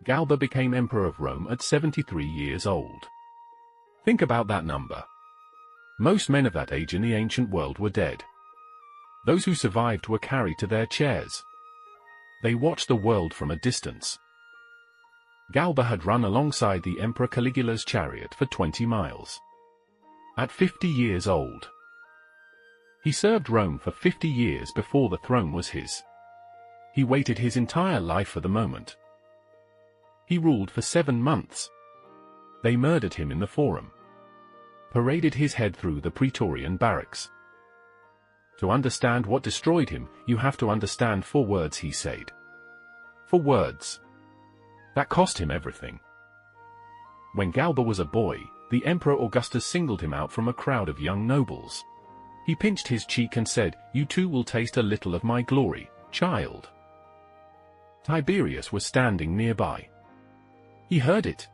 Galba became Emperor of Rome at 73 years old. Think about that number. Most men of that age in the ancient world were dead. Those who survived were carried to their chairs. They watched the world from a distance. Galba had run alongside the Emperor Caligula's chariot for 20 miles. At 50 years old. He served Rome for 50 years before the throne was his. He waited his entire life for the moment. He ruled for 7 months. They murdered him in the Forum. Paraded his head through the Praetorian barracks. To understand what destroyed him, you have to understand 4 words he said. 4 words. That cost him everything. When Galba was a boy, the Emperor Augustus singled him out from a crowd of young nobles. He pinched his cheek and said, "You too will taste a little of my glory, child." Tiberius was standing nearby. He heard it.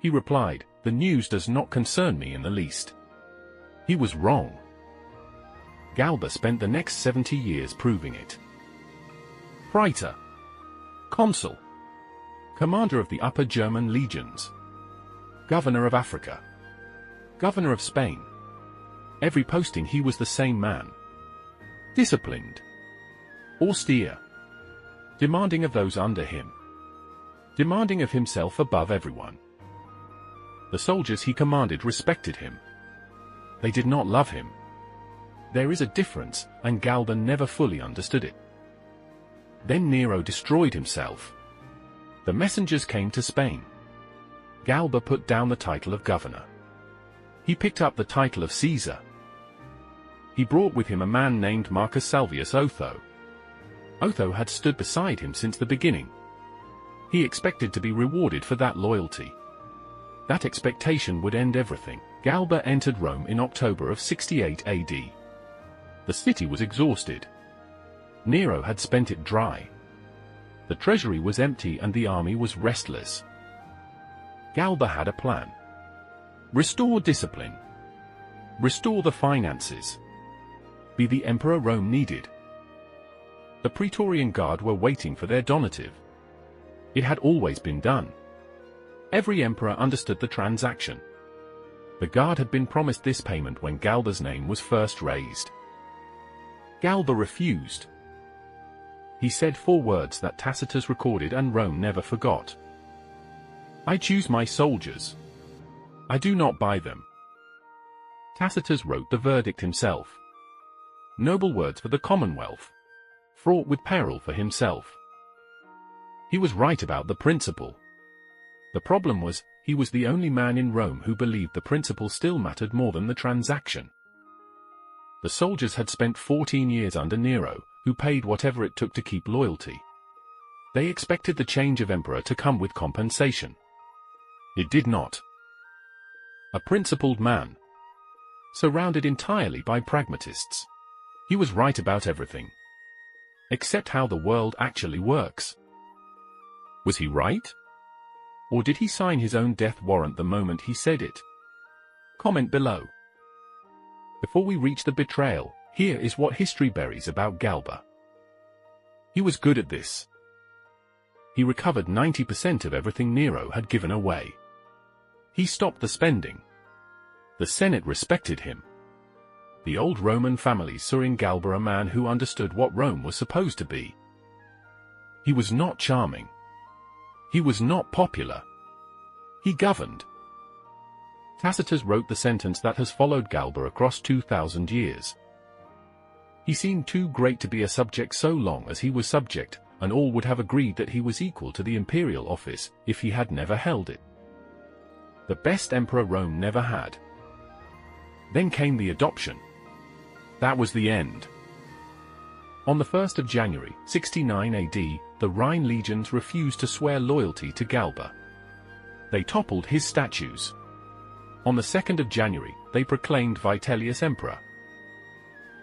He replied, "The news does not concern me in the least." He was wrong. Galba spent the next 70 years proving it. Praetor. Consul. Commander of the Upper German legions. Governor of Africa. Governor of Spain. Every posting he was the same man. Disciplined. Austere. Demanding of those under him. Demanding of himself above everyone. The soldiers he commanded respected him. They did not love him. There is a difference, and Galba never fully understood it. Then Nero destroyed himself. The messengers came to Spain. Galba put down the title of governor. He picked up the title of Caesar. He brought with him a man named Marcus Salvius Otho. Otho had stood beside him since the beginning. He expected to be rewarded for that loyalty. That expectation would end everything. Galba entered Rome in October of 68 AD. The city was exhausted. Nero had spent it dry. The treasury was empty and the army was restless. Galba had a plan. Restore discipline. Restore the finances. Be the emperor Rome needed. The Praetorian Guard were waiting for their donative. It had always been done. Every emperor understood the transaction. The Guard had been promised this payment when Galba's name was first raised. Galba refused. He said 4 words that Tacitus recorded and Rome never forgot. "I choose my soldiers. I do not buy them." Tacitus wrote the verdict himself. Noble words for the Commonwealth. Fraught with peril for himself. He was right about the principle. The problem was, he was the only man in Rome who believed the principle still mattered more than the transaction. The soldiers had spent 14 years under Nero, who paid whatever it took to keep loyalty. They expected the change of emperor to come with compensation. It did not. A principled man. Surrounded entirely by pragmatists. He was right about everything. Except how the world actually works. Was he right? Or did he sign his own death warrant the moment he said it? Comment below. Before we reach the betrayal, here is what history buries about Galba. He was good at this. He recovered 90% of everything Nero had given away. He stopped the spending. The Senate respected him. The old Roman families saw in Galba a man who understood what Rome was supposed to be. He was not charming. He was not popular. He governed. Tacitus wrote the sentence that has followed Galba across 2,000 years. He seemed too great to be a subject so long as he was subject, and all would have agreed that he was equal to the imperial office if he had never held it. The best emperor Rome never had. Then came the adoption. That was the end. On the 1st of January, 69 AD, the Rhine legions refused to swear loyalty to Galba. They toppled his statues. On the 2nd of January, they proclaimed Vitellius emperor.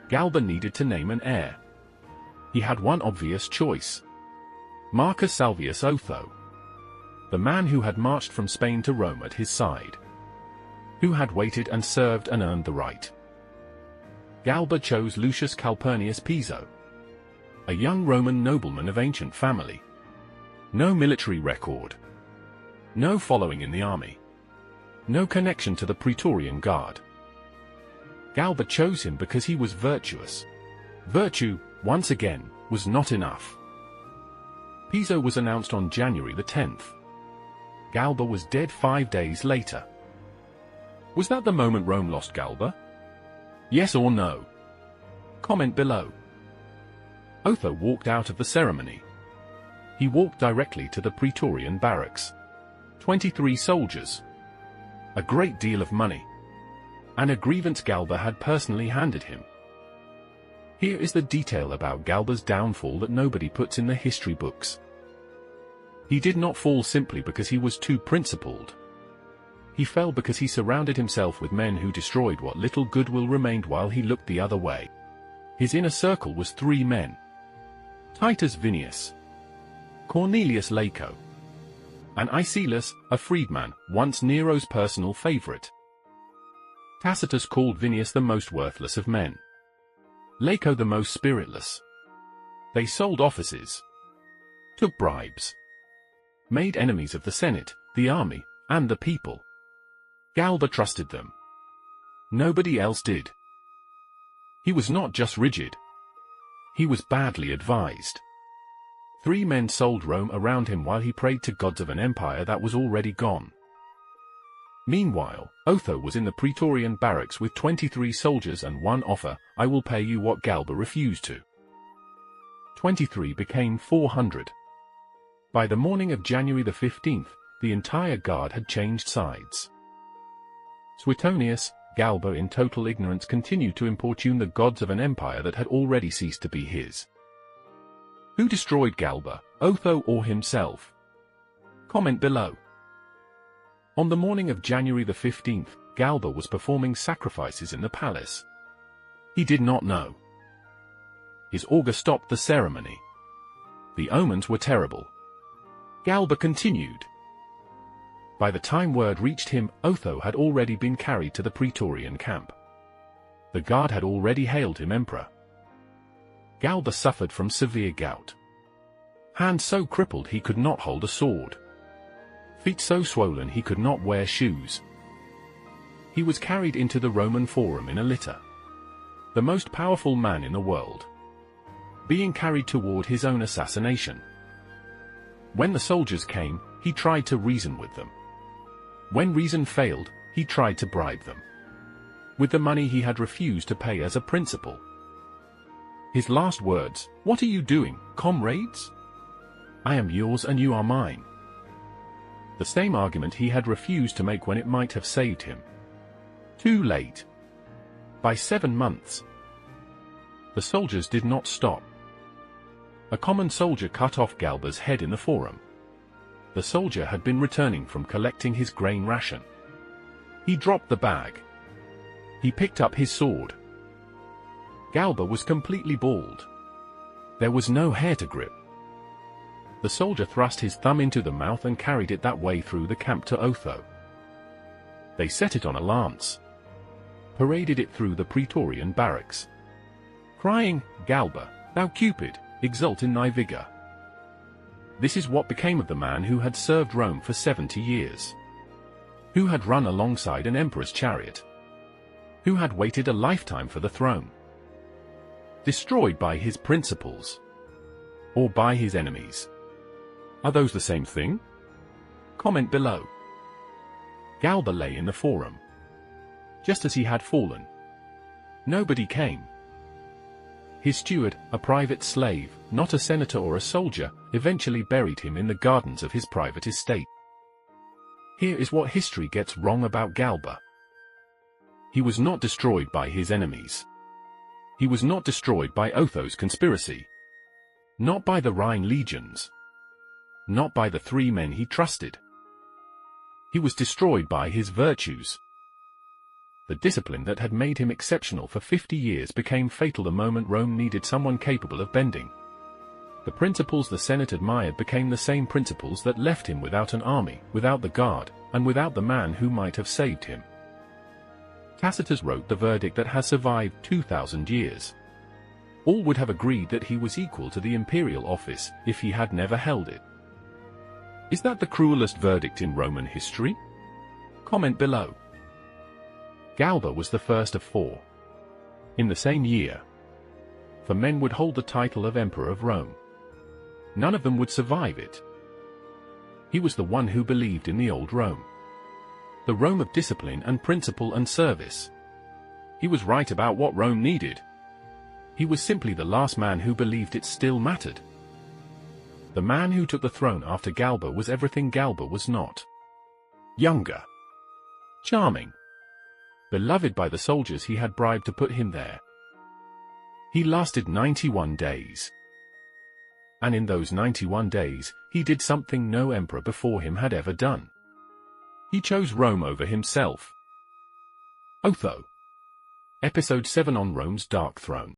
Galba needed to name an heir. He had one obvious choice. Marcus Salvius Otho. The man who had marched from Spain to Rome at his side. Who had waited and served and earned the right. Galba chose Lucius Calpurnius Piso. A young Roman nobleman of ancient family. No military record. No following in the army. No connection to the Praetorian Guard. Galba chose him because he was virtuous. Virtue, once again, was not enough. Piso was announced on January the 10th. Galba was dead 5 days later. Was that the moment Rome lost Galba? Yes or no? Comment below. Otho walked out of the ceremony. He walked directly to the Praetorian barracks. 23 soldiers. A great deal of money. And a grievance Galba had personally handed him. Here is the detail about Galba's downfall that nobody puts in the history books. He did not fall simply because he was too principled. He fell because he surrounded himself with men who destroyed what little goodwill remained while he looked the other way. His inner circle was 3 men. Titus Vinius, Cornelius Laco, and Icelus, a freedman, once Nero's personal favorite. Tacitus called Vinius the most worthless of men. Laco the most spiritless. They sold offices, took bribes, made enemies of the Senate, the army, and the people. Galba trusted them. Nobody else did. He was not just rigid. He was badly advised. 3 men sold Rome around him while he prayed to gods of an empire that was already gone. Meanwhile, Otho was in the Praetorian barracks with 23 soldiers and one offer: I will pay you what Galba refused to. 23 became 400. By the morning of January the 15th, the entire guard had changed sides. Suetonius, Galba in total ignorance continued to importune the gods of an empire that had already ceased to be his. Who destroyed Galba, Otho or himself? Comment below. On the morning of January the 15th, Galba was performing sacrifices in the palace. He did not know. His augur stopped the ceremony. The omens were terrible. Galba continued. By the time word reached him, Otho had already been carried to the Praetorian camp. The guard had already hailed him emperor. Galba suffered from severe gout. Hands so crippled he could not hold a sword. Feet so swollen he could not wear shoes. He was carried into the Roman Forum in a litter. The most powerful man in the world. Being carried toward his own assassination. When the soldiers came, he tried to reason with them. When reason failed, he tried to bribe them. With the money he had refused to pay as a principal. His last words: "What are you doing, comrades? I am yours and you are mine." The same argument he had refused to make when it might have saved him. Too late. By 7 months. The soldiers did not stop. A common soldier cut off Galba's head in the Forum. The soldier had been returning from collecting his grain ration. He dropped the bag. He picked up his sword. Galba was completely bald. There was no hair to grip. The soldier thrust his thumb into the mouth and carried it that way through the camp to Otho. They set it on a lance. Paraded it through the Praetorian barracks. Crying, "Galba, thou Cupid, exult in thy vigor." This is what became of the man who had served Rome for 70 years. Who had run alongside an emperor's chariot. Who had waited a lifetime for the throne. Destroyed by his principles. Or by his enemies. Are those the same thing? Comment below. Galba lay in the Forum. Just as he had fallen. Nobody came. His steward, a private slave, not a senator or a soldier, eventually buried him in the gardens of his private estate. Here is what history gets wrong about Galba. He was not destroyed by his enemies. He was not destroyed by Otho's conspiracy. Not by the Rhine legions. Not by the 3 men he trusted. He was destroyed by his virtues. The discipline that had made him exceptional for 50 years became fatal the moment Rome needed someone capable of bending. The principles the Senate admired became the same principles that left him without an army, without the guard, and without the man who might have saved him. Tacitus wrote the verdict that has survived 2,000 years. All would have agreed that he was equal to the imperial office if he had never held it. Is that the cruelest verdict in Roman history? Comment below. Galba was the first of 4. In the same year, 4 men would hold the title of Emperor of Rome. None of them would survive it. He was the one who believed in the old Rome. The Rome of discipline and principle and service. He was right about what Rome needed. He was simply the last man who believed it still mattered. The man who took the throne after Galba was everything Galba was not. Younger. Charming. Beloved by the soldiers he had bribed to put him there. He lasted 91 days. And in those 91 days, he did something no emperor before him had ever done. He chose Rome over himself. Otho. Episode 7 on Rome's Dark Throne.